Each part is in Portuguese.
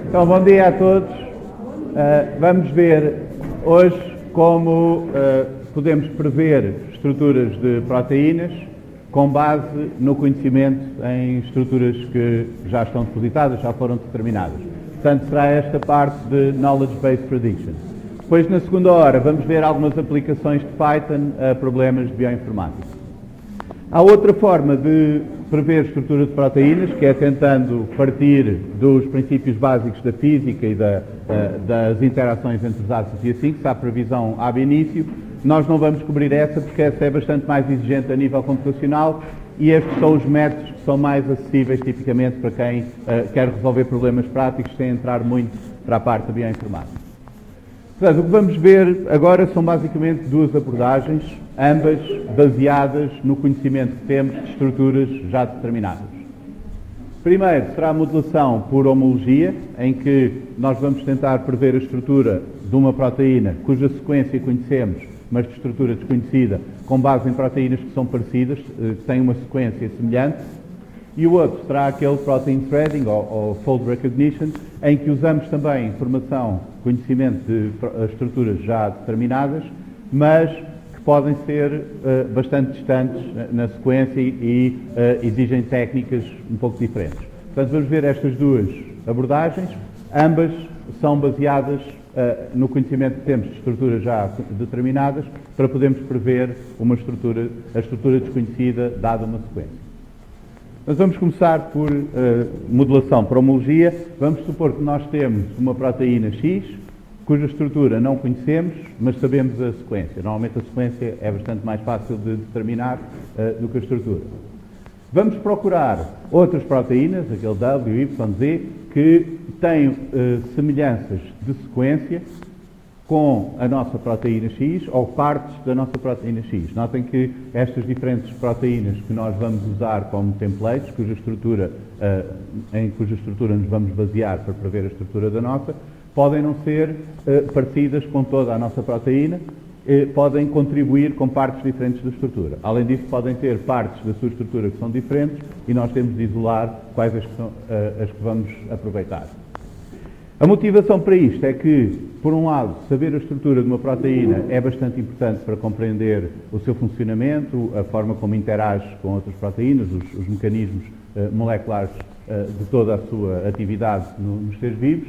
Então, bom dia a todos. Vamos ver hoje como podemos prever estruturas de proteínas com base no conhecimento em estruturas que já estão depositadas, já foram determinadas. Portanto, será esta parte de Knowledge Based Prediction. Depois, na segunda hora, vamos ver algumas aplicações de Python a problemas de bioinformática. Há outra forma de prever estrutura de proteínas, que é tentando partir dos princípios básicos da física e das interações entre os átomos e assim, que se há previsão ab início. Nós não vamos cobrir essa, porque essa é bastante mais exigente a nível computacional e estes são os métodos que são mais acessíveis, tipicamente, para quem quer resolver problemas práticos sem entrar muito para a parte da bioinformática. Portanto, o que vamos ver agora são basicamente duas abordagens, ambas baseadas no conhecimento que temos de estruturas já determinadas. Primeiro será a modelação por homologia, em que nós vamos tentar prever a estrutura de uma proteína cuja sequência conhecemos, mas de estrutura desconhecida, com base em proteínas que são parecidas, que têm uma sequência semelhante. E o outro será aquele Protein Threading, ou Fold Recognition, em que usamos também informação, conhecimento de estruturas já determinadas, mas que podem ser bastante distantes na sequência e exigem técnicas um pouco diferentes. Portanto, vamos ver estas duas abordagens, ambas são baseadas no conhecimento que temos de estruturas já determinadas, para podermos prever a estrutura desconhecida dada uma sequência. Nós vamos começar por modelação por homologia. Vamos supor que nós temos uma proteína X, cuja estrutura não conhecemos, mas sabemos a sequência. Normalmente a sequência é bastante mais fácil de determinar do que a estrutura. Vamos procurar outras proteínas, aquele W, Y, Z, que têm semelhanças de sequência com a nossa proteína X ou partes da nossa proteína X. Notem que estas diferentes proteínas que nós vamos usar como templates, em cuja estrutura nos vamos basear para prever a estrutura da nossa, podem não ser parecidas com toda a nossa proteína, podem contribuir com partes diferentes da estrutura. Além disso, podem ter partes da sua estrutura que são diferentes e nós temos de isolar quais as que vamos aproveitar. A motivação para isto é que, por um lado, saber a estrutura de uma proteína é bastante importante para compreender o seu funcionamento, a forma como interage com outras proteínas, os mecanismos moleculares de toda a sua atividade nos seres vivos,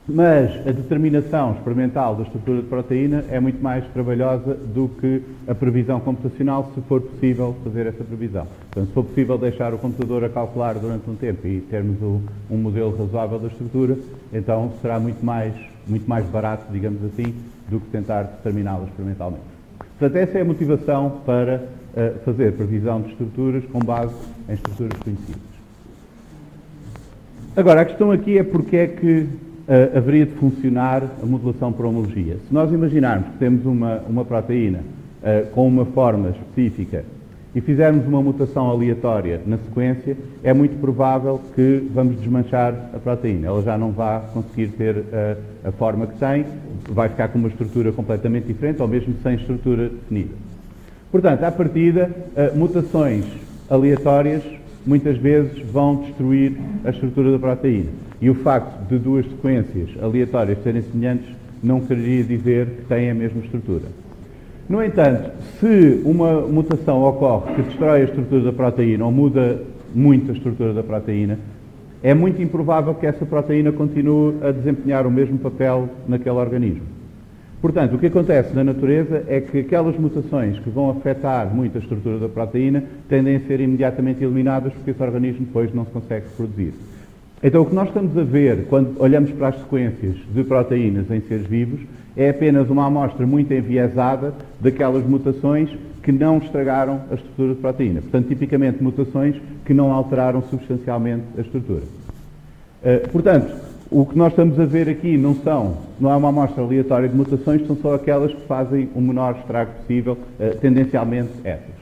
mas a determinação experimental da estrutura de proteína é muito mais trabalhosa do que a previsão computacional, se for possível fazer essa previsão. Portanto, se for possível deixar o computador a calcular durante um tempo e termos um modelo razoável da estrutura, então será muito mais barato, digamos assim, do que tentar determiná-la experimentalmente. Portanto, essa é a motivação para fazer previsão de estruturas com base em estruturas conhecidas. Agora, a questão aqui é porque é que haveria de funcionar a modelação por homologia. Se nós imaginarmos que temos uma proteína com uma forma específica e fizermos uma mutação aleatória na sequência, é muito provável que vamos desmanchar a proteína. Ela já não vai conseguir ter a forma que tem, vai ficar com uma estrutura completamente diferente ou mesmo sem estrutura definida. Portanto, à partida, mutações aleatórias muitas vezes vão destruir a estrutura da proteína. E o facto de duas sequências aleatórias serem semelhantes não quereria dizer que têm a mesma estrutura. No entanto, se uma mutação ocorre que destrói a estrutura da proteína ou muda muito a estrutura da proteína, é muito improvável que essa proteína continue a desempenhar o mesmo papel naquele organismo. Portanto, o que acontece na natureza é que aquelas mutações que vão afetar muito a estrutura da proteína tendem a ser imediatamente eliminadas porque esse organismo depois não se consegue reproduzir. Então, o que nós estamos a ver quando olhamos para as sequências de proteínas em seres vivos é apenas uma amostra muito enviesada daquelas mutações que não estragaram a estrutura de proteína. Portanto, tipicamente mutações que não alteraram substancialmente a estrutura. Portanto, o que nós estamos a ver aqui não é uma amostra aleatória de mutações, são só aquelas que fazem o menor estrago possível, tendencialmente essas.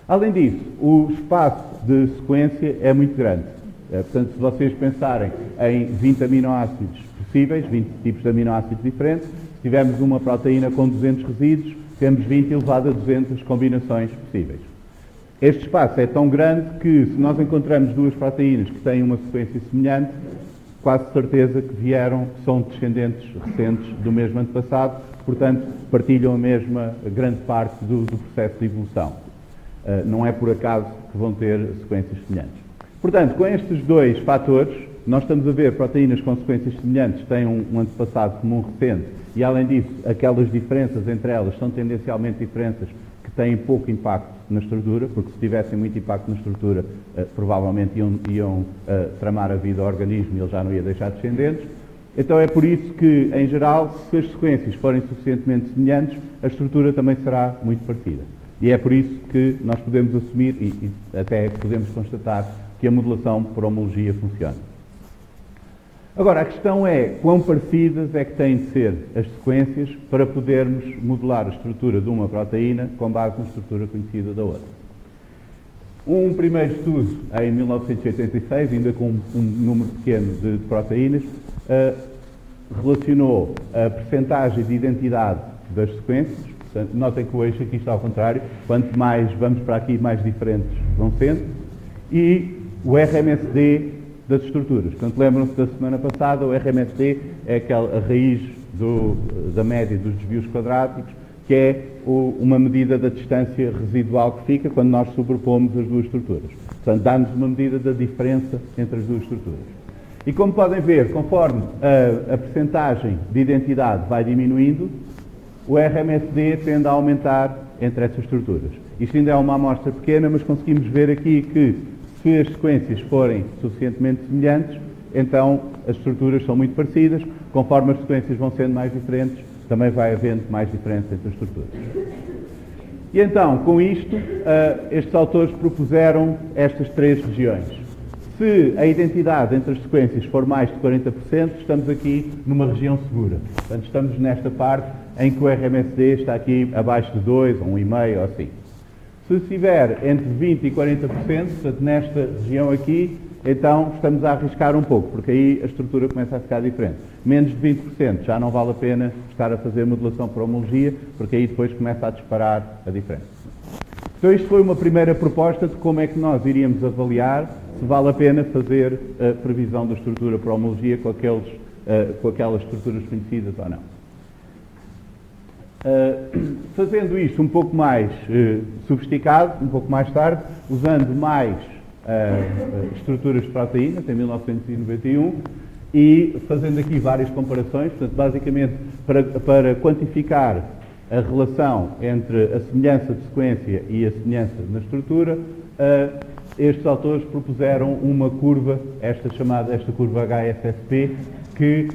Além disso, o espaço de sequência é muito grande. Portanto, se vocês pensarem em 20 aminoácidos possíveis, 20 tipos de aminoácidos diferentes, se tivermos uma proteína com 200 resíduos, temos 20 elevado a 200 combinações possíveis. Este espaço é tão grande que, se nós encontramos duas proteínas que têm uma sequência semelhante, quase certeza que são descendentes recentes do mesmo antepassado, portanto, partilham a mesma grande parte do processo de evolução. Não é por acaso que vão ter sequências semelhantes. Portanto, com estes dois fatores, nós estamos a ver proteínas com sequências semelhantes têm um antepassado comum recente e, além disso, aquelas diferenças entre elas são tendencialmente diferenças que têm pouco impacto na estrutura, porque se tivessem muito impacto na estrutura, provavelmente iam tramar a vida ao organismo e ele já não ia deixar descendentes. Então é por isso que, em geral, se as sequências forem suficientemente semelhantes, a estrutura também será muito parecida. E é por isso que nós podemos assumir e até podemos constatar que a modelação por homologia funciona. Agora, a questão é quão parecidas é que têm de ser as sequências para podermos modelar a estrutura de uma proteína com base na estrutura conhecida da outra. Um primeiro estudo, em 1986, ainda com um número pequeno de proteínas, relacionou a percentagem de identidade das sequências. Portanto, notem que o eixo aqui está ao contrário. Quanto mais vamos para aqui, mais diferentes vão sendo. E o RMSD das estruturas. Portanto, lembram-se da semana passada, o RMSD é a raiz da média dos desvios quadráticos, que é uma medida da distância residual que fica quando nós sobrepomos as duas estruturas. Portanto, dá-nos uma medida da diferença entre as duas estruturas. E como podem ver, conforme a percentagem de identidade vai diminuindo, o RMSD tende a aumentar entre essas estruturas. Isto ainda é uma amostra pequena, mas conseguimos ver aqui que se as sequências forem suficientemente semelhantes, então as estruturas são muito parecidas. Conforme as sequências vão sendo mais diferentes, também vai havendo mais diferença entre as estruturas. E então, com isto, estes autores propuseram estas três regiões. Se a identidade entre as sequências for mais de 40%, estamos aqui numa região segura. Portanto, estamos nesta parte em que o RMSD está aqui abaixo de 2, ou 1,5, ou assim. Se estiver entre 20% e 40%, portanto, nesta região aqui, então estamos a arriscar um pouco, porque aí a estrutura começa a ficar diferente. Menos de 20% já não vale a pena estar a fazer modelação por homologia, porque aí depois começa a disparar a diferença. Então isto foi uma primeira proposta de como é que nós iríamos avaliar se vale a pena fazer a previsão da estrutura por homologia com aquelas estruturas conhecidas ou não. Fazendo isto um pouco mais sofisticado, um pouco mais tarde, usando mais estruturas de proteínas, em 1991, e fazendo aqui várias comparações, portanto, basicamente para quantificar a relação entre a semelhança de sequência e a semelhança na estrutura, estes autores propuseram uma curva, esta curva HSSP, que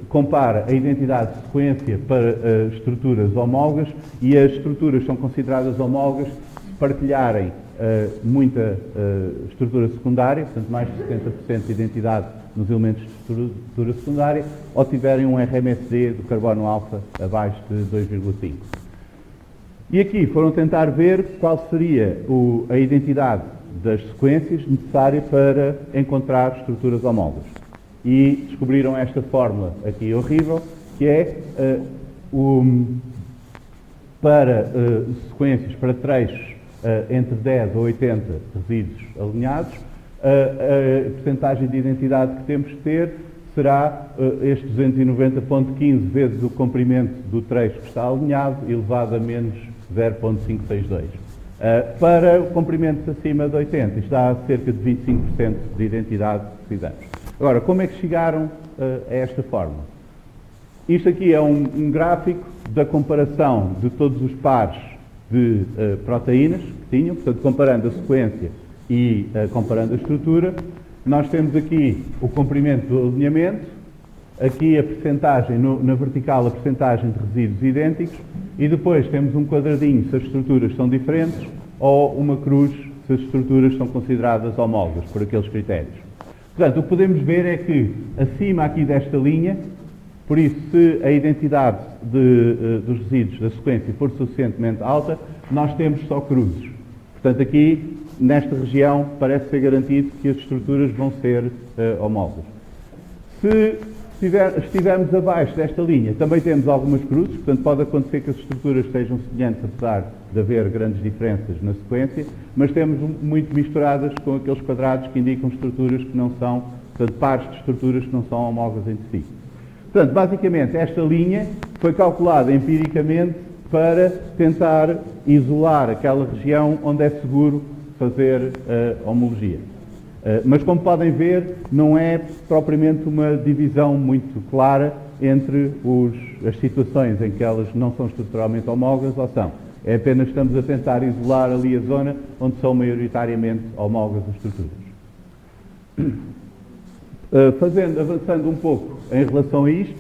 compara a identidade de sequência para estruturas homólogas, e as estruturas são consideradas homólogas se partilharem muita estrutura secundária, portanto mais de 70% de identidade nos elementos de estrutura secundária, ou tiverem um RMSD do carbono alfa abaixo de 2,5. E aqui foram tentar ver qual seria a identidade das sequências necessária para encontrar estruturas homólogas. E descobriram esta fórmula aqui horrível, que é para sequências, para trechos entre 10 a 80 resíduos alinhados, a percentagem de identidade que temos de ter será este 290.15 vezes o comprimento do trecho que está alinhado, elevado a menos 0.562. Para comprimentos acima de 80, está a cerca de 25% de identidade que precisamos. Agora, como é que chegaram a esta fórmula? Isto aqui é um gráfico da comparação de todos os pares de proteínas que tinham, portanto, comparando a sequência e comparando a estrutura. Nós temos aqui o comprimento do alinhamento, aqui a percentagem, na vertical, a percentagem de resíduos idênticos, e depois temos um quadradinho se as estruturas são diferentes, ou uma cruz se as estruturas são consideradas homólogas, por aqueles critérios. Portanto, o que podemos ver é que, acima aqui desta linha, por isso, se a identidade dos resíduos da sequência for suficientemente alta, nós temos só cruzes. Portanto, aqui, nesta região, parece ser garantido que as estruturas vão ser homólogas. Se estivermos abaixo desta linha, também temos algumas cruzes, portanto, pode acontecer que as estruturas sejam semelhantes, apesar de haver grandes diferenças na sequência, mas temos muito misturadas com aqueles quadrados que indicam estruturas que não são portanto, pares de estruturas que não são homólogas entre si. Portanto, basicamente, esta linha foi calculada empiricamente para tentar isolar aquela região onde é seguro fazer homologia. Mas, como podem ver, não é propriamente uma divisão muito clara entre as situações em que elas não são estruturalmente homólogas ou são. É apenas que estamos a tentar isolar ali a zona onde são maioritariamente homólogas as estruturas. Avançando um pouco em relação a isto,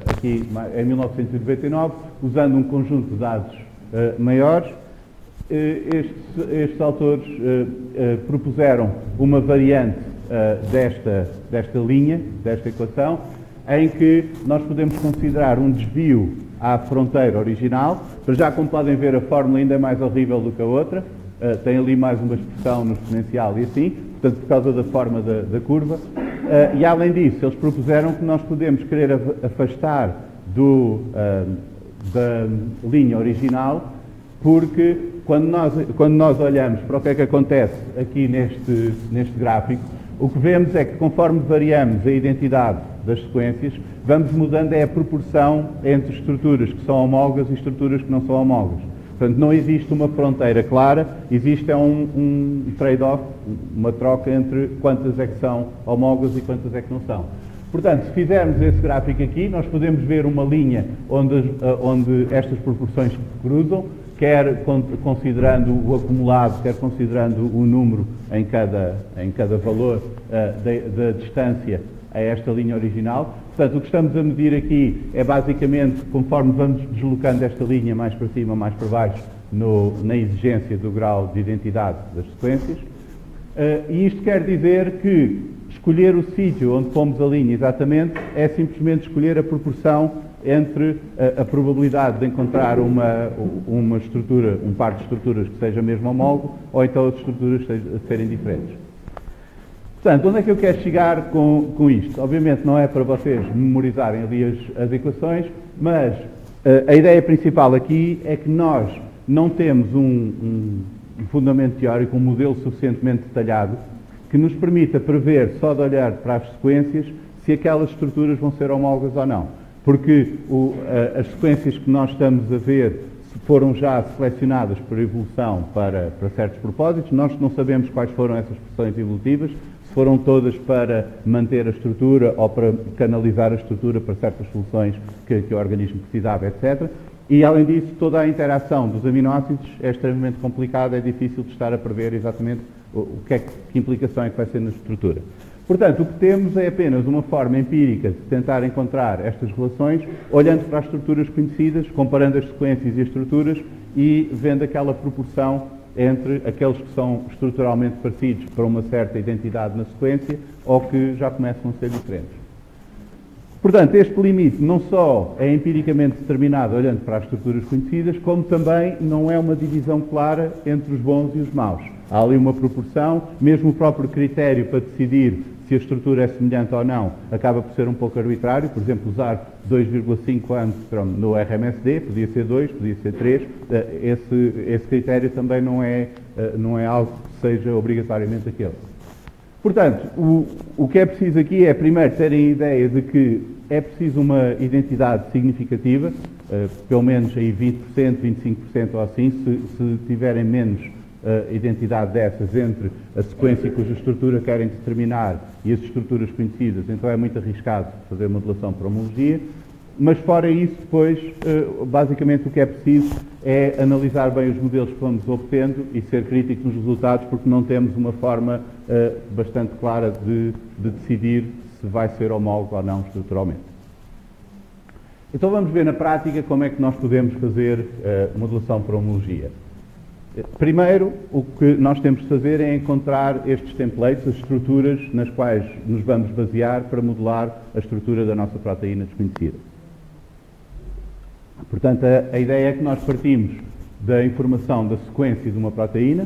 aqui em 1999, usando um conjunto de dados maiores, estes autores propuseram uma variante desta linha, desta equação, em que nós podemos considerar um desvio à fronteira original. Para já, como podem ver, a fórmula ainda é mais horrível do que a outra, tem ali mais uma expressão no exponencial e assim, portanto, por causa da forma da curva. E, além disso, eles propuseram que nós podemos querer afastar da linha original, porque quando nós olhamos para o que é que acontece aqui neste gráfico, o que vemos é que, conforme variamos a identidade das sequências, vamos mudando a proporção entre estruturas que são homólogas e estruturas que não são homólogas. Portanto, não existe uma fronteira clara, existe um trade-off, uma troca entre quantas é que são homólogas e quantas é que não são. Portanto, se fizermos esse gráfico aqui, nós podemos ver uma linha onde estas proporções cruzam, quer considerando o acumulado, quer considerando o número em cada valor da distância a esta linha original. Portanto, o que estamos a medir aqui é basicamente, conforme vamos deslocando esta linha mais para cima, mais para baixo, na exigência do grau de identidade das sequências. E isto quer dizer que escolher o sítio onde pomos a linha exatamente é simplesmente escolher a proporção entre a probabilidade de encontrar uma estrutura, um par de estruturas que seja mesmo homólogo, ou então as estruturas serem diferentes. Portanto, onde é que eu quero chegar com isto? Obviamente não é para vocês memorizarem ali as equações, mas a ideia principal aqui é que nós não temos um fundamento teórico, um modelo suficientemente detalhado que nos permita prever, só de olhar para as sequências, se aquelas estruturas vão ser homólogas ou não. Porque as sequências que nós estamos a ver foram já selecionadas por evolução para certos propósitos. Nós não sabemos quais foram essas pressões evolutivas, se foram todas para manter a estrutura ou para canalizar a estrutura para certas soluções que o organismo precisava, etc. E, além disso, toda a interação dos aminoácidos é extremamente complicada, é difícil de estar a prever exatamente que implicação é que vai ser na estrutura. Portanto, o que temos é apenas uma forma empírica de tentar encontrar estas relações, olhando para as estruturas conhecidas, comparando as sequências e as estruturas e vendo aquela proporção entre aqueles que são estruturalmente parecidos para uma certa identidade na sequência ou que já começam a ser diferentes. Portanto, este limite não só é empiricamente determinado olhando para as estruturas conhecidas, como também não é uma divisão clara entre os bons e os maus. Há ali uma proporção, mesmo o próprio critério para decidir se a estrutura é semelhante ou não acaba por ser um pouco arbitrário. Por exemplo, usar 2,5 Angstrom no RMSD, podia ser 2, podia ser 3, esse critério também não é algo que seja obrigatoriamente aquele. Portanto, o que é preciso aqui é, primeiro, terem a ideia de que é preciso uma identidade significativa, pelo menos aí 20%, 25% ou assim, se tiverem menos identidade dessas entre a sequência cuja estrutura querem determinar e as estruturas conhecidas, então é muito arriscado fazer modelação por homologia. Mas fora isso, depois, basicamente o que é preciso é analisar bem os modelos que vamos obtendo e ser críticos nos resultados, porque não temos uma forma bastante clara de decidir se vai ser homólogo ou não estruturalmente. Então vamos ver na prática como é que nós podemos fazer modelação por homologia. Primeiro, o que nós temos de fazer é encontrar estes templates, as estruturas nas quais nos vamos basear para modelar a estrutura da nossa proteína desconhecida. Portanto, a ideia é que nós partimos da informação da sequência de uma proteína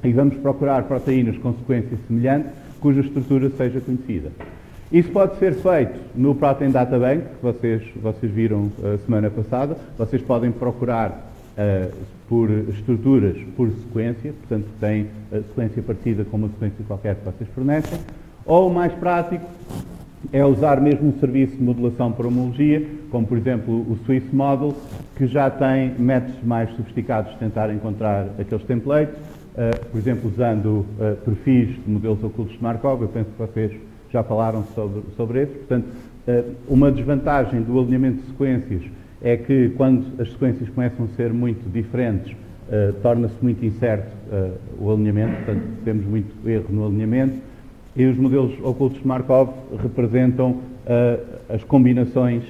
e vamos procurar proteínas com sequência semelhante cuja estrutura seja conhecida. Isso pode ser feito no Protein Data Bank, que vocês viram a semana passada. Vocês podem procurar por estruturas por sequência, portanto tem a sequência parecida com uma sequência qualquer que vocês fornecem, Ou o mais prático é usar mesmo um serviço de modelação por homologia, como por exemplo o Swiss Model, que já tem métodos mais sofisticados de tentar encontrar aqueles templates, por exemplo usando perfis de modelos ocultos de Markov. Eu penso que vocês já falaram sobre esse. Portanto, uma desvantagem do alinhamento de sequências é que quando as sequências começam a ser muito diferentes, torna-se muito incerto o alinhamento, portanto temos muito erro no alinhamento, e os modelos ocultos de Markov representam as combinações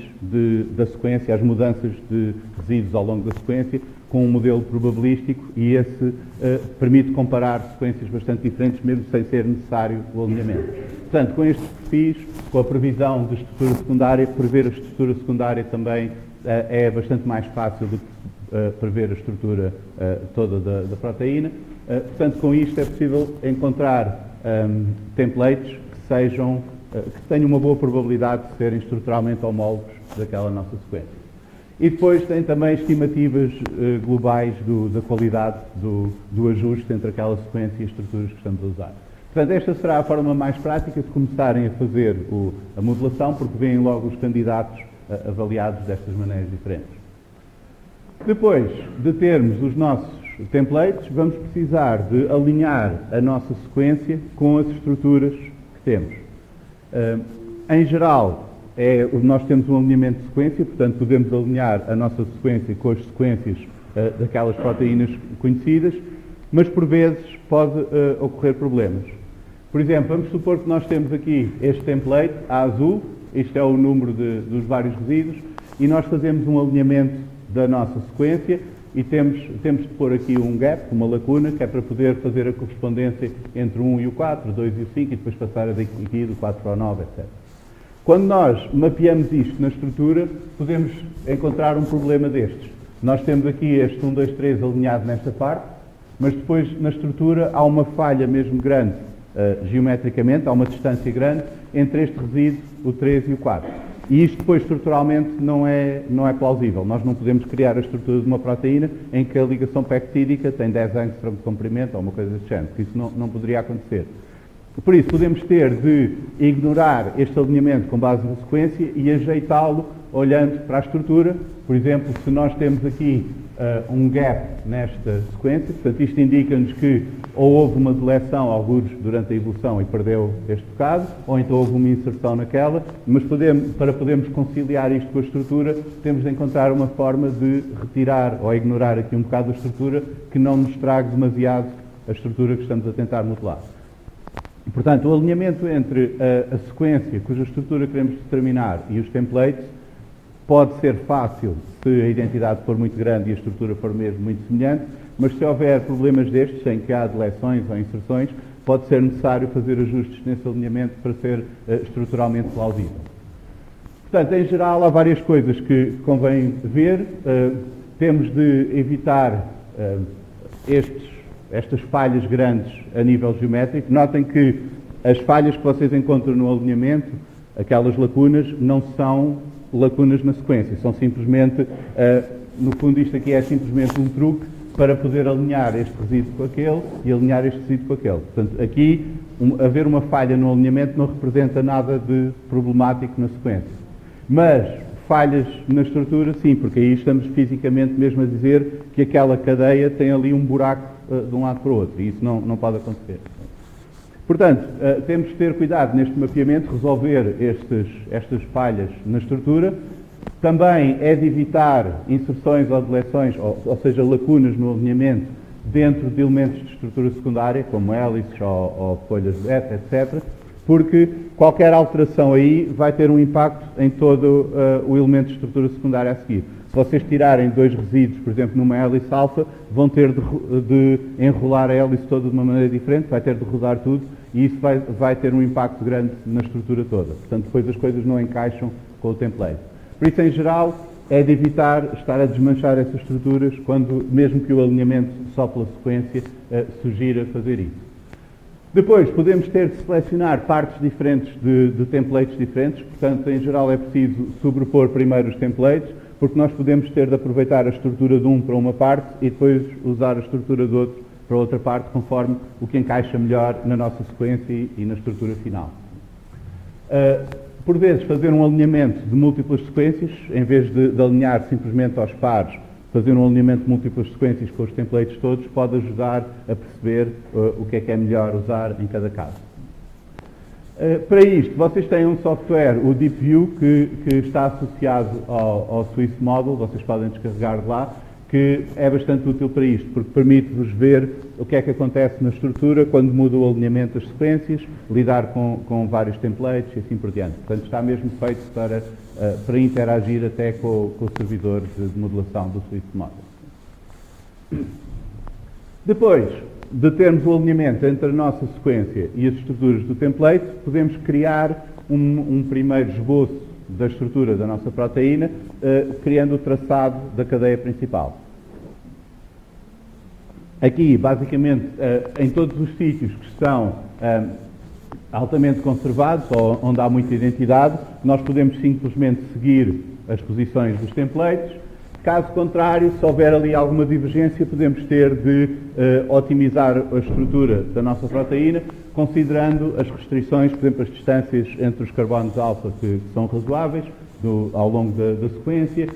da sequência, as mudanças de resíduos ao longo da sequência, com um modelo probabilístico, e esse permite comparar sequências bastante diferentes, mesmo sem ser necessário o alinhamento. Portanto, com estes perfis, com a previsão de estrutura secundária, prever a estrutura secundária também é bastante mais fácil do que prever a estrutura toda da proteína. Portanto, com isto é possível encontrar templates que tenham uma boa probabilidade de serem estruturalmente homólogos daquela nossa sequência. E depois tem também estimativas globais da qualidade do ajuste entre aquela sequência e as estruturas que estamos a usar. Portanto, esta será a forma mais prática de começarem a fazer a modelação, porque vêm logo os candidatos avaliados destas maneiras diferentes. Depois de termos os nossos templates, vamos precisar de alinhar a nossa sequência com as estruturas que temos. Em geral, nós temos um alinhamento de sequência, portanto podemos alinhar a nossa sequência com as sequências daquelas proteínas conhecidas, mas por vezes pode ocorrer problemas. Por exemplo, vamos supor que nós temos aqui este template, a azul, isto é o número dos vários resíduos, e nós fazemos um alinhamento da nossa sequência e temos de pôr aqui um gap, uma lacuna, que é para poder fazer a correspondência entre o 1 e o 4, o 2 e o 5, e depois passar daqui do 4 para o 9, etc. Quando nós mapeamos isto na estrutura, podemos encontrar um problema destes. Nós temos aqui este 1, 2, 3 alinhado nesta parte, mas depois na estrutura há uma falha mesmo grande, geometricamente, há uma distância grande entre este resíduo, o 3 e o 4. E isto depois estruturalmente não é plausível. Nós não podemos criar a estrutura de uma proteína em que a ligação peptídica tem 10 angstrom de comprimento ou uma coisa desse género, porque isso não poderia acontecer. Por isso, podemos ter de ignorar este alinhamento com base na sequência e ajeitá-lo olhando para a estrutura. Por exemplo, se nós temos aqui um gap nesta sequência, portanto isto indica-nos que ou houve uma deleção, alguns durante a evolução, e perdeu este bocado, ou então houve uma inserção naquela, mas para podermos conciliar isto com a estrutura, temos de encontrar uma forma de retirar ou ignorar aqui um bocado da estrutura que não nos traga demasiado a estrutura que estamos a tentar modelar. Portanto, o alinhamento entre a sequência cuja estrutura queremos determinar e os templates pode ser fácil se a identidade for muito grande e a estrutura for mesmo muito semelhante, mas se houver problemas destes, em que há deleções ou inserções, pode ser necessário fazer ajustes nesse alinhamento para ser estruturalmente plausível. Portanto, em geral, há várias coisas que convém ver. Temos de evitar estas falhas grandes a nível geométrico. Notem que as falhas que vocês encontram no alinhamento, aquelas lacunas, não são lacunas na sequência, são simplesmente, no fundo isto aqui é simplesmente um truque para poder alinhar este resíduo com aquele e alinhar este resíduo com aquele. Portanto, aqui, haver uma falha no alinhamento não representa nada de problemático na sequência. Mas falhas na estrutura, sim, porque aí estamos fisicamente mesmo a dizer que aquela cadeia tem ali um buraco de um lado para o outro, e isso não pode acontecer. Portanto, temos de ter cuidado neste mapeamento, resolver estas falhas na estrutura. Também é de evitar inserções ou deleções, ou seja, lacunas no alinhamento dentro de elementos de estrutura secundária, como hélices ou folhas de beta, etc., porque qualquer alteração aí vai ter um impacto em todo o elemento de estrutura secundária a seguir. Se vocês tirarem dois resíduos, por exemplo, numa hélice alfa, vão ter de enrolar a hélice toda de uma maneira diferente, vai ter de rodar tudo, e isso vai ter um impacto grande na estrutura toda. Portanto, depois as coisas não encaixam com o template. Por isso, em geral, é de evitar estar a desmanchar essas estruturas, mesmo que o alinhamento só pela sequência sugira fazer isso. Depois, podemos ter de selecionar partes diferentes de templates diferentes, portanto, em geral é preciso sobrepor primeiro os templates, porque nós podemos ter de aproveitar a estrutura de um para uma parte e depois usar a estrutura do outro para outra parte, conforme o que encaixa melhor na nossa sequência e na estrutura final. Por vezes, fazer um alinhamento de múltiplas sequências, em vez de alinhar simplesmente aos pares, fazer um alinhamento de múltiplas sequências com os templates todos, pode ajudar a perceber o que é melhor usar em cada caso. Para isto, vocês têm um software, o DeepView, que está associado ao Swiss Model, vocês podem descarregar de lá, que é bastante útil para isto, porque permite-vos ver o que é que acontece na estrutura quando muda o alinhamento das sequências, lidar com vários templates e assim por diante. Portanto, está mesmo feito para interagir até com o servidor de modelação do Swiss Model. Depois de termos o alinhamento entre a nossa sequência e as estruturas do template, podemos criar um primeiro esboço da estrutura da nossa proteína, criando o traçado da cadeia principal. Aqui, basicamente, em todos os sítios que estão altamente conservados, ou onde há muita identidade, nós podemos simplesmente seguir as posições dos templates. Caso contrário, se houver ali alguma divergência, podemos ter de otimizar a estrutura da nossa proteína, considerando as restrições, por exemplo, as distâncias entre os carbonos alfa que são razoáveis ao longo da sequência,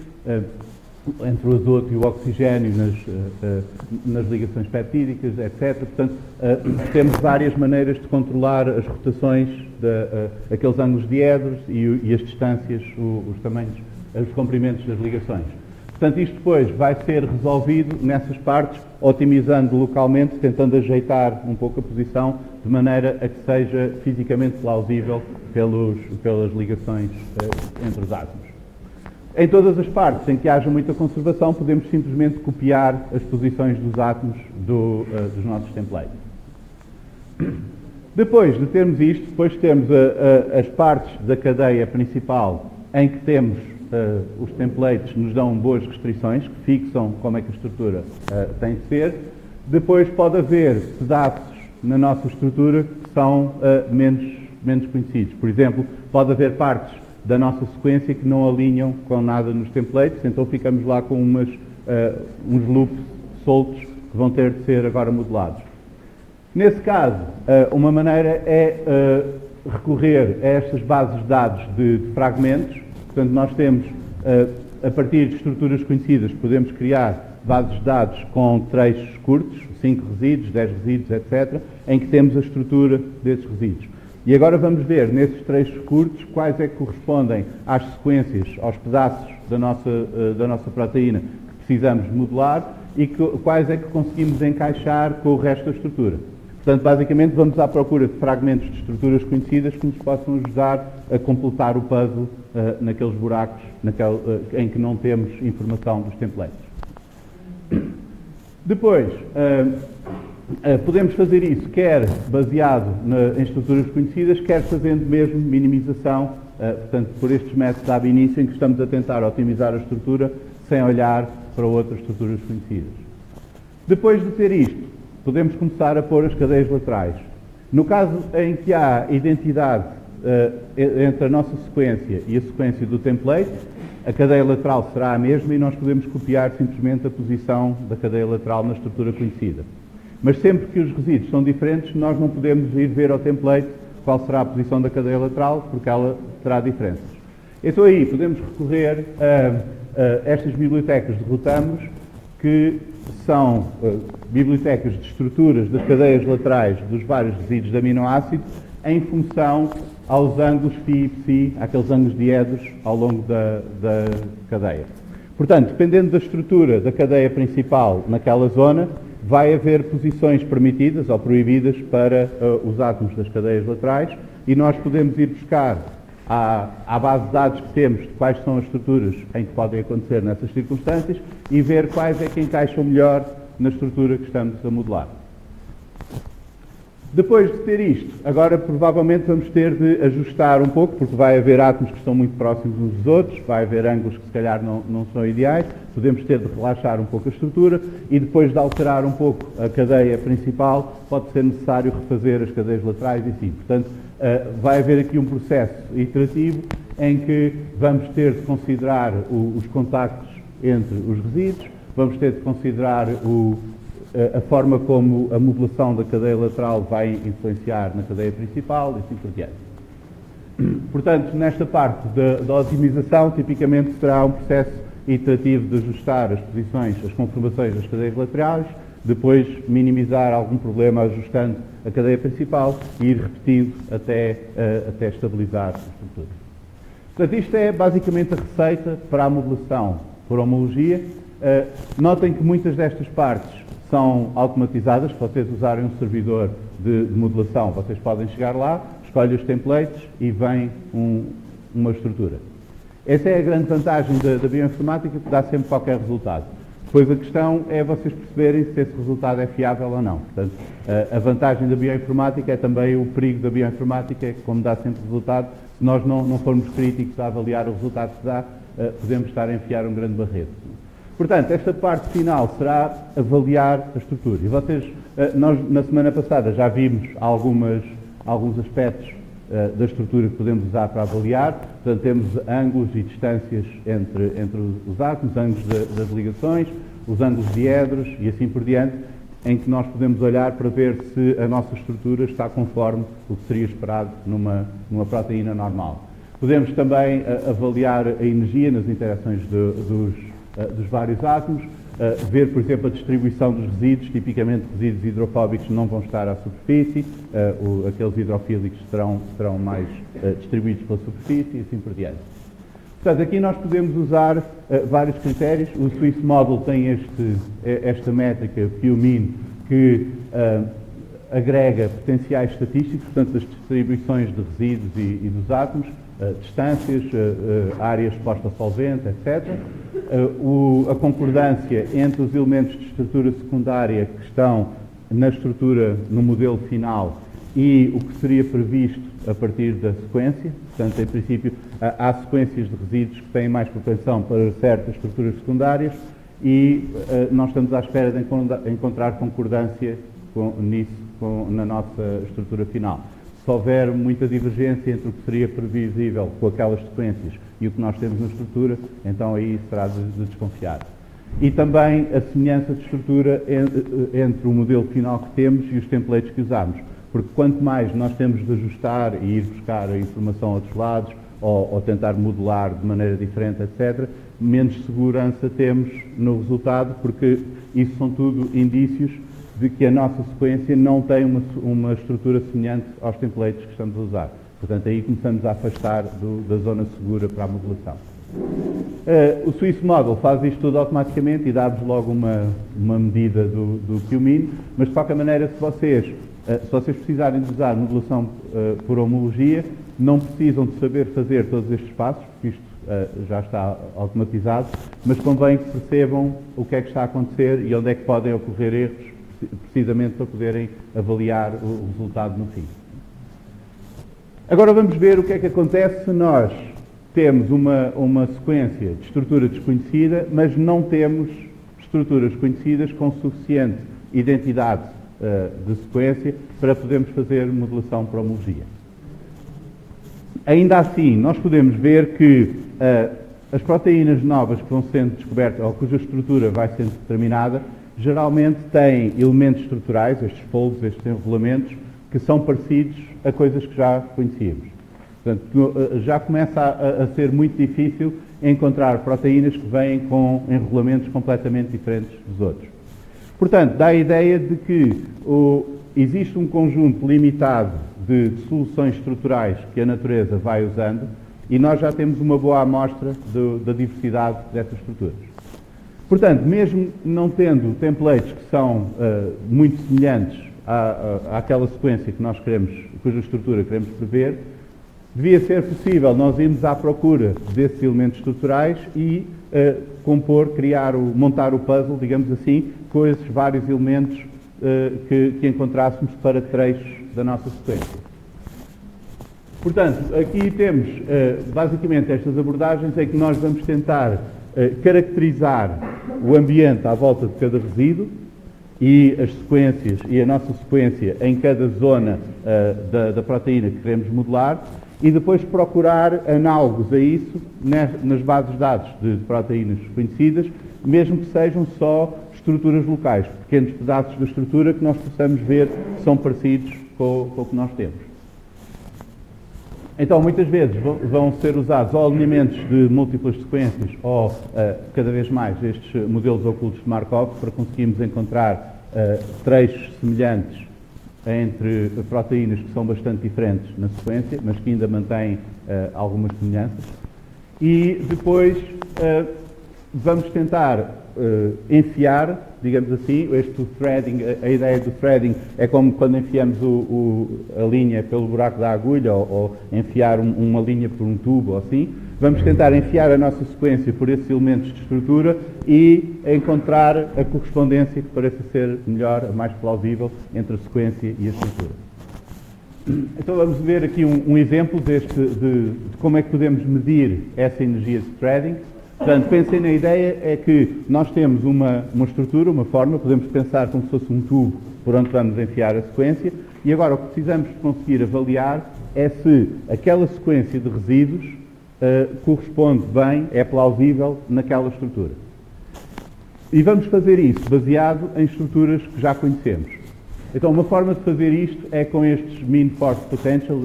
entre o azoto e o oxigênio nas ligações peptídicas, etc. Portanto, temos várias maneiras de controlar as rotações, aqueles ângulos diédros e as distâncias, os tamanhos, os comprimentos das ligações. Portanto, isto depois vai ser resolvido nessas partes, otimizando localmente, tentando ajeitar um pouco a posição, de maneira a que seja fisicamente plausível pelas ligações entre os átomos. Em todas as partes em que haja muita conservação, podemos simplesmente copiar as posições dos átomos dos nossos templates. Depois de termos isto, depois temos as partes da cadeia principal em que temos os templates nos dão boas restrições, que fixam como é que a estrutura tem de ser. Depois pode haver pedaços na nossa estrutura que são menos conhecidos. Por exemplo, pode haver partes da nossa sequência que não alinham com nada nos templates, então ficamos lá com uns loops soltos que vão ter de ser agora modelados. Nesse caso, uma maneira é recorrer a estas bases de dados de fragmentos. Portanto, nós temos, a partir de estruturas conhecidas, podemos criar bases de dados com trechos curtos, 5 resíduos, 10 resíduos, etc., em que temos a estrutura desses resíduos. E agora vamos ver, nesses trechos curtos, quais é que correspondem às sequências, aos pedaços da nossa proteína que precisamos modelar e quais é que conseguimos encaixar com o resto da estrutura. Portanto, basicamente, vamos à procura de fragmentos de estruturas conhecidas que nos possam ajudar a completar o puzzle naqueles buracos em que não temos informação dos templates. Depois, podemos fazer isso quer baseado em estruturas conhecidas, quer fazendo mesmo minimização, portanto, por estes métodos ab início, em que estamos a tentar otimizar a estrutura sem olhar para outras estruturas conhecidas. Depois de ter isto, podemos começar a pôr as cadeias laterais. No caso em que há identidade entre a nossa sequência e a sequência do template, a cadeia lateral será a mesma e nós podemos copiar simplesmente a posição da cadeia lateral na estrutura conhecida. Mas sempre que os resíduos são diferentes, nós não podemos ir ver ao template qual será a posição da cadeia lateral, porque ela terá diferenças. Então aí podemos recorrer a estas bibliotecas de rotamos, que são bibliotecas de estruturas das cadeias laterais dos vários resíduos de aminoácido em função aos ângulos φ e ψ, aqueles ângulos diédros ao longo da cadeia. Portanto, dependendo da estrutura da cadeia principal naquela zona, vai haver posições permitidas ou proibidas para os átomos das cadeias laterais e nós podemos ir buscar à base de dados que temos de quais são as estruturas em que podem acontecer nessas circunstâncias e ver quais é que encaixam melhor na estrutura que estamos a modelar. Depois de ter isto, agora provavelmente vamos ter de ajustar um pouco, porque vai haver átomos que estão muito próximos uns dos outros, vai haver ângulos que se calhar não são ideais, podemos ter de relaxar um pouco a estrutura e depois de alterar um pouco a cadeia principal, pode ser necessário refazer as cadeias laterais e assim. Portanto, vai haver aqui um processo iterativo em que vamos ter de considerar os contactos entre os resíduos, vamos ter de considerar a forma como a modulação da cadeia lateral vai influenciar na cadeia principal e assim por diante. Portanto, nesta parte da otimização, tipicamente será um processo iterativo de ajustar as posições, as conformações das cadeias laterais, depois minimizar algum problema ajustando a cadeia principal e ir repetindo até estabilizar a estrutura. Portanto, isto é basicamente a receita para a modelação por homologia. Notem que muitas destas partes são automatizadas. Se vocês usarem um servidor de modelação, vocês podem chegar lá, escolhem os templates e vem uma estrutura. Essa é a grande vantagem da bioinformática, que dá sempre qualquer resultado. Depois a questão é vocês perceberem se esse resultado é fiável ou não. Portanto, a vantagem da bioinformática é também o perigo da bioinformática, é que como dá sempre resultado, se nós não formos críticos a avaliar o resultado que dá, podemos estar a enfiar um grande barreto. Portanto, esta parte final será avaliar a estrutura. E vocês, nós na semana passada já vimos alguns aspectos da estrutura que podemos usar para avaliar. Portanto, temos ângulos e distâncias entre os átomos, ângulos das ligações, os ângulos diedros e assim por diante, em que nós podemos olhar para ver se a nossa estrutura está conforme o que seria esperado numa proteína normal. Podemos também avaliar a energia nas interações dos vários átomos, ver, por exemplo, a distribuição dos resíduos. Tipicamente, resíduos hidrofóbicos não vão estar à superfície, aqueles hidrofílicos serão mais distribuídos pela superfície e assim por diante. Portanto, aqui nós podemos usar vários critérios. O Swiss Model tem esta métrica, QMIN, que agrega potenciais estatísticos, portanto, as distribuições de resíduos e dos átomos, distâncias, área exposta a solvente, etc. A concordância entre os elementos de estrutura secundária que estão na estrutura, no modelo final, e o que seria previsto a partir da sequência. Portanto, em princípio, há sequências de resíduos que têm mais propensão para certas estruturas secundárias e nós estamos à espera de encontrar concordância na nossa estrutura final. Se houver muita divergência entre o que seria previsível com aquelas sequências e o que nós temos na estrutura, então aí será de desconfiar. E também a semelhança de estrutura entre o modelo final que temos e os templates que usamos. Porque quanto mais nós temos de ajustar e ir buscar a informação a outros lados, ou tentar modelar de maneira diferente, etc., menos segurança temos no resultado, porque isso são tudo indícios de que a nossa sequência não tem uma estrutura semelhante aos templates que estamos a usar. Portanto, aí começamos a afastar da zona segura para a modelação. O Swiss Model faz isto tudo automaticamente e dá-vos logo uma medida do QMIN, mas de qualquer maneira, se vocês precisarem de usar modelação por homologia, não precisam de saber fazer todos estes passos, porque isto já está automatizado, mas convém que percebam o que é que está a acontecer e onde é que podem ocorrer erros, precisamente para poderem avaliar o resultado no fim. Agora vamos ver o que é que acontece se nós temos uma sequência de estrutura desconhecida, mas não temos estruturas conhecidas com suficiente identidade de sequência para podermos fazer modelação por homologia. Ainda assim, nós podemos ver que as proteínas novas que vão sendo descobertas, ou cuja estrutura vai sendo determinada, geralmente têm elementos estruturais, estes folds, estes enrolamentos, que são parecidos a coisas que já conhecíamos. Portanto, já começa a ser muito difícil encontrar proteínas que vêm com enrolamentos completamente diferentes dos outros. Portanto, dá a ideia de que existe um conjunto limitado de soluções estruturais que a natureza vai usando e nós já temos uma boa amostra da diversidade dessas estruturas. Portanto, mesmo não tendo templates que são muito semelhantes àquela sequência que nós queremos, cuja estrutura queremos prever, devia ser possível nós irmos à procura desses elementos estruturais e montar o puzzle, digamos assim, com esses vários elementos que encontrássemos para trechos da nossa sequência. Portanto, aqui temos basicamente estas abordagens em que nós vamos tentar caracterizar o ambiente à volta de cada resíduo e as sequências e a nossa sequência em cada zona da proteína que queremos modelar e depois procurar análogos a isso nas bases de dados de proteínas conhecidas, mesmo que sejam só estruturas locais, pequenos pedaços da estrutura que nós possamos ver que são parecidos com o que nós temos. Então, muitas vezes vão ser usados ou alinhamentos de múltiplas sequências ou, cada vez mais, estes modelos ocultos de Markov para conseguirmos encontrar trechos semelhantes entre proteínas que são bastante diferentes na sequência, mas que ainda mantêm algumas semelhanças. E depois vamos tentar enfiar, digamos assim, este threading, a ideia do threading é como quando enfiamos a linha pelo buraco da agulha ou enfiar uma linha por um tubo ou assim. Vamos tentar enfiar a nossa sequência por esses elementos de estrutura e encontrar a correspondência que pareça ser melhor, a mais plausível entre a sequência e a estrutura. Então vamos ver aqui um exemplo de como é que podemos medir essa energia de threading. Portanto, pensem na ideia é que nós temos uma estrutura, uma forma, podemos pensar como se fosse um tubo por onde vamos enfiar a sequência, e agora o que precisamos conseguir avaliar é se aquela sequência de resíduos corresponde bem, é plausível naquela estrutura. E vamos fazer isso baseado em estruturas que já conhecemos. Então, uma forma de fazer isto é com estes mean force potential,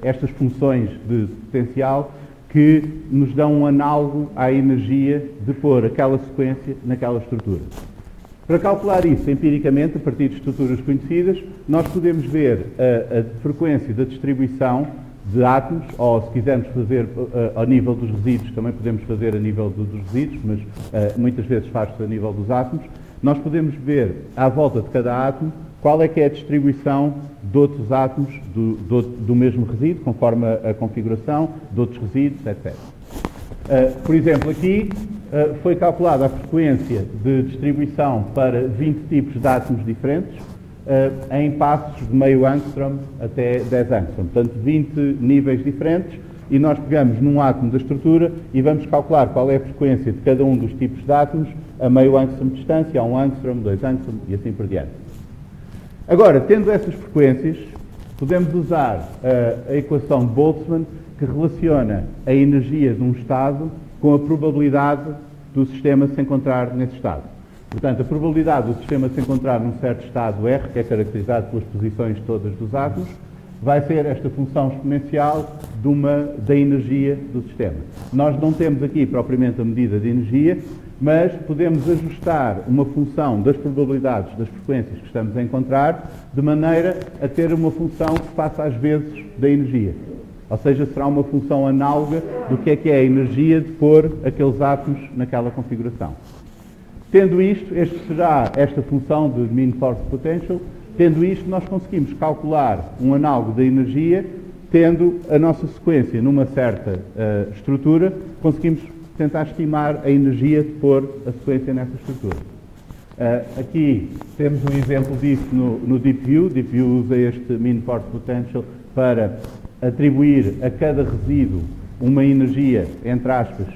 estas funções de potencial, que nos dão um análogo à energia de pôr aquela sequência naquela estrutura. Para calcular isso empiricamente, a partir de estruturas conhecidas, nós podemos ver a frequência da distribuição de átomos, ou se quisermos fazer ao nível dos resíduos, também podemos fazer a nível dos resíduos, mas muitas vezes faz-se a nível dos átomos. Nós podemos ver à volta de cada átomo qual é que é a distribuição de outros átomos do mesmo resíduo, conforme a configuração, de outros resíduos, etc. Por exemplo, aqui foi calculada a frequência de distribuição para 20 tipos de átomos diferentes, em passos de meio angstrom até 10 angstrom. Portanto, 20 níveis diferentes, e nós pegamos num átomo da estrutura e vamos calcular qual é a frequência de cada um dos tipos de átomos a meio angstrom de distância, a 1 angstrom, 2 angstrom e assim por diante. Agora, tendo essas frequências, podemos usar a equação de Boltzmann, que relaciona a energia de um estado com a probabilidade do sistema se encontrar nesse estado. Portanto, a probabilidade do sistema se encontrar num certo estado R, que é caracterizado pelas posições todas dos átomos, vai ser esta função exponencial da energia do sistema. Nós não temos aqui propriamente a medida de energia, mas podemos ajustar uma função das probabilidades das frequências que estamos a encontrar, de maneira a ter uma função que faça às vezes da energia. Ou seja, será uma função análoga do que é a energia de pôr aqueles átomos naquela configuração. Tendo isto, será esta função de mean force potential. Tendo isto, nós conseguimos calcular um análogo da energia, tendo a nossa sequência numa certa estrutura, conseguimos tentar estimar a energia de pôr a sequência nessa estrutura. Aqui temos um exemplo disso no Deep View. Deep View usa este mean force potential para atribuir a cada resíduo uma energia, entre aspas,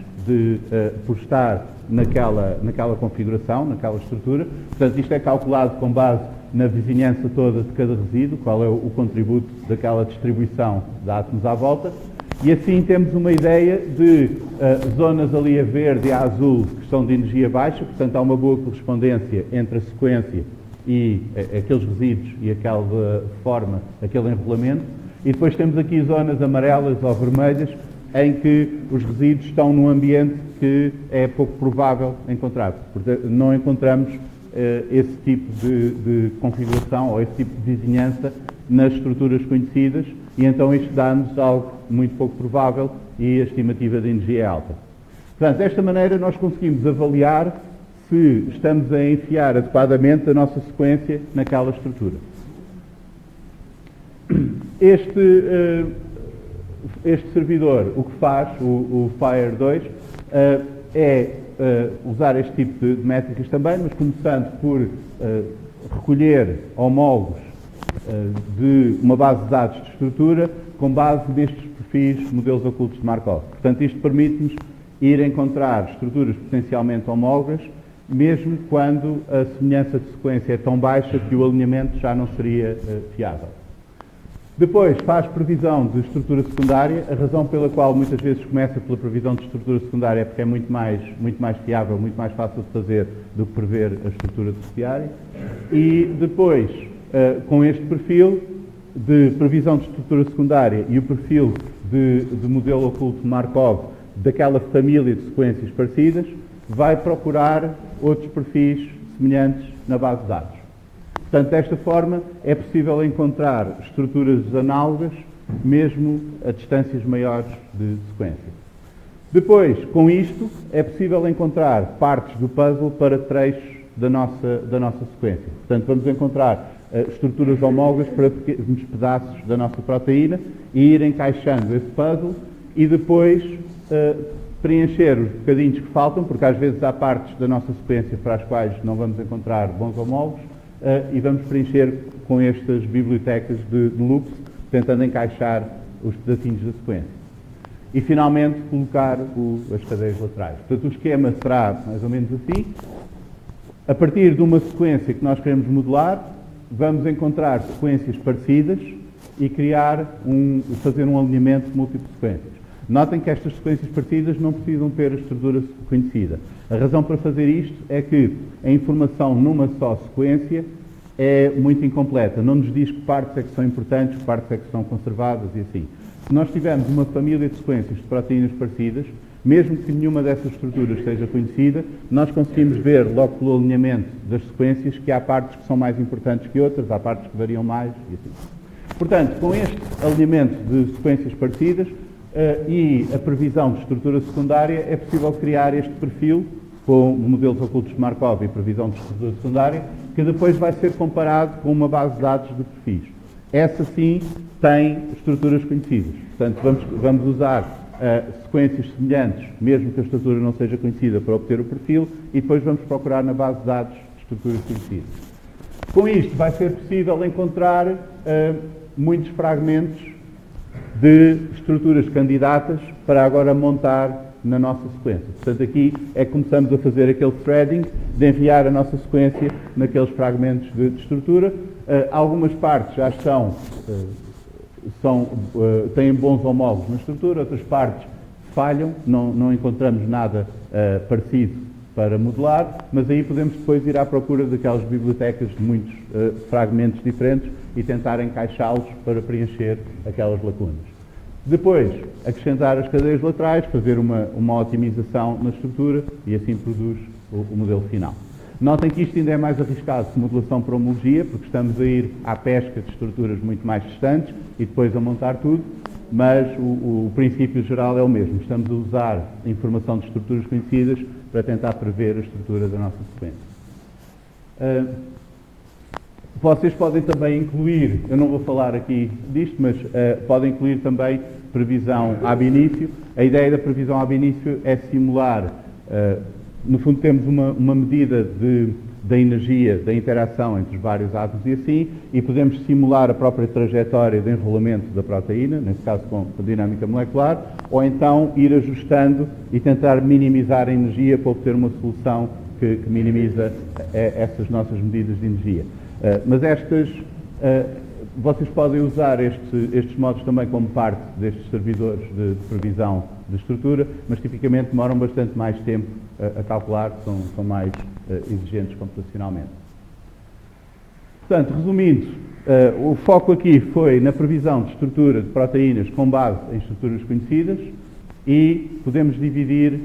por estar naquela configuração, naquela estrutura. Portanto, isto é calculado com base na vizinhança toda de cada resíduo, qual é o contributo daquela distribuição de átomos à volta. E assim temos uma ideia de zonas ali a verde e a azul que são de energia baixa, portanto há uma boa correspondência entre a sequência e aqueles resíduos e aquela forma, aquele enrolamento. E depois temos aqui zonas amarelas ou vermelhas em que os resíduos estão num ambiente que é pouco provável encontrar. Portanto, não encontramos esse tipo de configuração ou esse tipo de vizinhança nas estruturas conhecidas, e então isto dá-nos algo muito pouco provável e a estimativa de energia é alta. Portanto, desta maneira nós conseguimos avaliar se estamos a enfiar adequadamente a nossa sequência naquela estrutura. Este servidor, o que faz, o FIRE2, é usar este tipo de métricas também, mas começando por recolher homólogos de uma base de dados de estrutura com base nestes perfis modelos ocultos de Markov. Portanto, isto permite-nos ir encontrar estruturas potencialmente homólogas, mesmo quando a semelhança de sequência é tão baixa que o alinhamento já não seria fiável. Depois faz previsão de estrutura secundária. A razão pela qual muitas vezes começa pela previsão de estrutura secundária é porque é muito mais fiável, muito mais fácil de fazer do que prever a estrutura terciária. E depois, com este perfil de previsão de estrutura secundária e o perfil de modelo oculto de Markov daquela família de sequências parecidas, vai procurar outros perfis semelhantes na base de dados. Portanto, desta forma, é possível encontrar estruturas análogas, mesmo a distâncias maiores de sequência. Depois, com isto, é possível encontrar partes do puzzle para trechos da nossa sequência. Portanto, vamos encontrar estruturas homólogas para pequenos pedaços da nossa proteína e ir encaixando esse puzzle e depois preencher os bocadinhos que faltam, porque às vezes há partes da nossa sequência para as quais não vamos encontrar bons homólogos, e vamos preencher com estas bibliotecas de loops, tentando encaixar os pedacinhos da sequência. E, finalmente, colocar as cadeias laterais. Portanto, o esquema será mais ou menos assim. A partir de uma sequência que nós queremos modelar, vamos encontrar sequências parecidas e fazer um alinhamento de múltiplas sequências. Notem que estas sequências parecidas não precisam ter a estrutura conhecida. A razão para fazer isto é que a informação numa só sequência é muito incompleta. Não nos diz que partes é que são importantes, que partes é que são conservadas e assim. Se nós tivermos uma família de sequências de proteínas parecidas, mesmo que nenhuma dessas estruturas seja conhecida, nós conseguimos ver logo pelo alinhamento das sequências que há partes que são mais importantes que outras, há partes que variam mais e assim. Portanto, com este alinhamento de sequências parecidas e a previsão de estrutura secundária, é possível criar este perfil com modelos ocultos de Markov e previsão de estrutura secundária, que depois vai ser comparado com uma base de dados de perfis. Essa sim tem estruturas conhecidas. Portanto, vamos usar sequências semelhantes, mesmo que a estrutura não seja conhecida, para obter o perfil, e depois vamos procurar na base de dados estruturas conhecidas. Com isto vai ser possível encontrar muitos fragmentos de estruturas candidatas para agora montar na nossa sequência. Portanto, aqui é que começamos a fazer aquele threading de enviar a nossa sequência naqueles fragmentos de estrutura. Algumas partes já têm bons homólogos na estrutura, outras partes falham, não encontramos nada parecido para modelar, mas aí podemos depois ir à procura daquelas bibliotecas de muitos fragmentos diferentes e tentar encaixá-los para preencher aquelas lacunas. Depois, acrescentar as cadeias laterais, fazer uma otimização na estrutura e assim produz o modelo final. Notem que isto ainda é mais arriscado que modelação por homologia, porque estamos a ir à pesca de estruturas muito mais distantes e depois a montar tudo, mas o princípio geral é o mesmo. Estamos a usar a informação de estruturas conhecidas para tentar prever a estrutura da nossa sequência. Vocês podem também incluir, eu não vou falar aqui disto, mas podem incluir também previsão ab início. A ideia da previsão ab início é simular, no fundo temos uma medida da energia, da interação entre os vários átomos e assim, e podemos simular a própria trajetória de enrolamento da proteína, nesse caso com a dinâmica molecular, ou então ir ajustando e tentar minimizar a energia para obter uma solução que minimiza essas nossas medidas de energia. Mas vocês podem usar estes modos também como parte destes servidores de previsão de estrutura, mas tipicamente demoram bastante mais tempo a calcular, são mais exigentes computacionalmente. Portanto, resumindo, o foco aqui foi na previsão de estrutura de proteínas com base em estruturas conhecidas e podemos dividir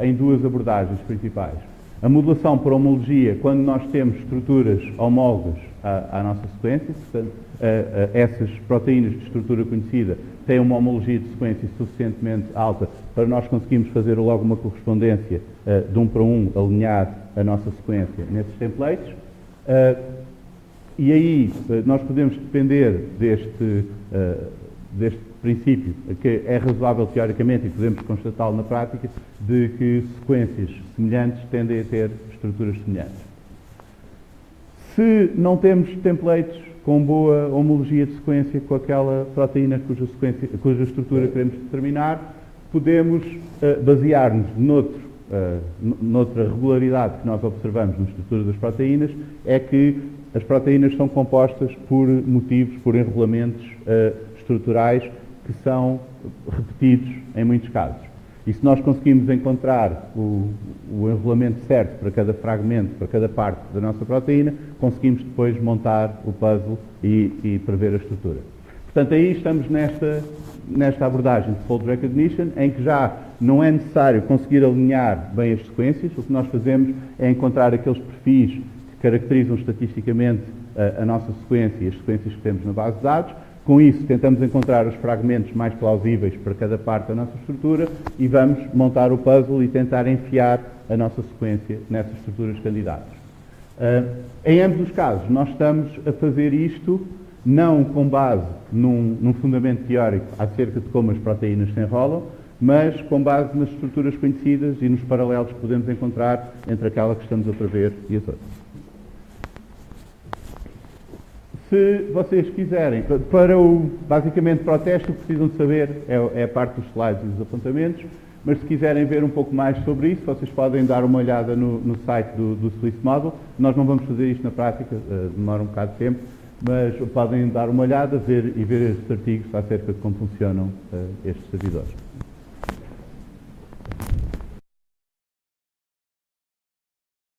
em duas abordagens principais. A modelação por homologia, quando nós temos estruturas homólogas à nossa sequência, portanto, essas proteínas de estrutura conhecida têm uma homologia de sequência suficientemente alta para nós conseguirmos fazer logo uma correspondência de 1 para 1, alinhar a nossa sequência nesses templates. E aí nós podemos depender deste princípio, que é razoável teoricamente e podemos constatá-lo na prática, de que sequências semelhantes tendem a ter estruturas semelhantes. Se não temos templates com boa homologia de sequência com aquela proteína cuja estrutura queremos determinar, podemos basear-nos noutra regularidade que nós observamos na estrutura das proteínas, é que as proteínas são compostas por motivos, por enrolamentos estruturais que são repetidos em muitos casos. E se nós conseguimos encontrar o enrolamento certo para cada fragmento, para cada parte da nossa proteína, conseguimos depois montar o puzzle e prever a estrutura. Portanto, aí estamos nesta abordagem de Fold Recognition, em que já não é necessário conseguir alinhar bem as sequências. O que nós fazemos é encontrar aqueles perfis que caracterizam estatisticamente a nossa sequência e as sequências que temos na base de dados. Com isso, tentamos encontrar os fragmentos mais plausíveis para cada parte da nossa estrutura e vamos montar o puzzle e tentar enfiar a nossa sequência nessas estruturas candidatas. Em ambos os casos, nós estamos a fazer isto não com base num fundamento teórico acerca de como as proteínas se enrolam, mas com base nas estruturas conhecidas e nos paralelos que podemos encontrar entre aquela que estamos a prever e as outras. Se vocês quiserem, basicamente para o teste, o que precisam de saber é a parte dos slides e dos apontamentos, mas se quiserem ver um pouco mais sobre isso, vocês podem dar uma olhada no site do Swiss Model. Nós não vamos fazer isto na prática, demora um bocado de tempo, mas podem dar uma olhada e ver estes artigos acerca de como funcionam estes servidores.